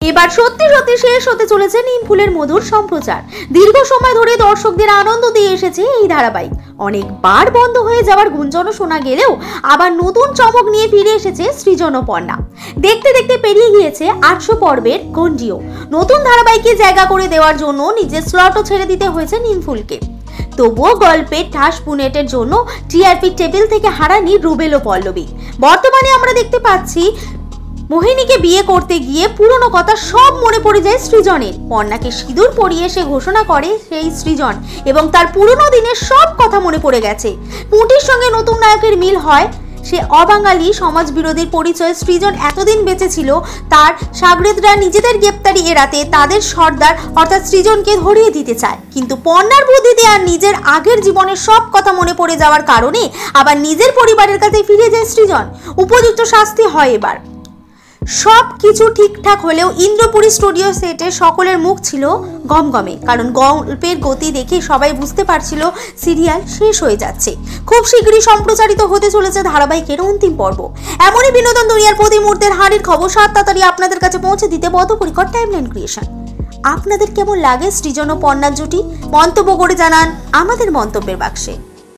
এবার সত্যি সত্যি শেষ হতে চলেছে নিমফুলের মধুর সম্প্রচার। দীর্ঘ সময় ধরে দর্শকদের আনন্দ দিয়ে এসেছে এই ধারাবাহিক। অনেকবার বন্ধ হয়ে যাওয়ার গুঞ্জনও শোনা গেলেও আবার নতুন চমক নিয়ে ফিরে এসেছে সৃজন ও পর্ণা। দেখতে দেখতে পেরিয়ে গিয়েছে 800 পর্বের গন্ডিও। নতুন ধারাবাহিকে জায়গা করে দেওয়ার জন্য নিজের স্লটও ছেড়ে দিতে হয়েছে নিমফুলকে। তবুও গল্পের ঠাস পুনেটের জন্য টিআরপি টেবিল থেকে হারানি রুবেল ও পল্লবী। বর্তমানে আমরা দেখতে পাচ্ছি মোহিনীকে বিয়ে করতে গিয়ে পুরনো কথা সব মনে পড়ে যায় সৃজনের। পর্ণাকে সিঁদুর পরিয়ে সে ঘোষণা করে সেই সৃজন এবং তার পুরনো দিনের সব কথা মনে পড়ে গেছে। পুঁটির সঙ্গে নতুন নায়কের মিল হয়। সে অবাঙালি সমাজ বিরোধীর পরিচয় সৃজন এতদিন বেঁচে ছিল। তার সাগরেদরা নিজেদের গ্রেপ্তারি এড়াতে তাদের সর্দার অর্থাৎ সৃজনকে ধরিয়ে দিতে চায়, কিন্তু পর্ণার বুদ্ধিতে আর নিজের আগের জীবনের সব কথা মনে পড়ে যাওয়ার কারণে আবার নিজের পরিবারের কাছে ফিরে যায় সৃজন। উপযুক্ত শাস্তি হয় এবার। সব কিছু ঠিকঠাক হলেও ইন্দ্রপুরী স্টুডিও সেটে সকলের মুখ ছিল গমগমে, কারণ গল্পের গতি দেখে সবাই বুঝতে পারছিল সিরিয়াল শেষ হয়ে যাচ্ছে। খুব শীঘ্রই সম্প্রচারিত হতে চলেছে ধারাবাহিকের অন্তিম পর্ব। এমনই বিনোদন দুনিয়ার প্রতি মুহূর্তের হাঁড়ির খবর তাড়াতাড়ি আপনাদের কাছে পৌঁছে দিতে বদ্ধপরিকর টাইমলাইন ক্রিয়েশন। আপনাদের কেমন লাগে সৃজন ও পর্ণার জুটি? মন্তব্য করে জানান আমাদের মন্তব্যের বাক্সে।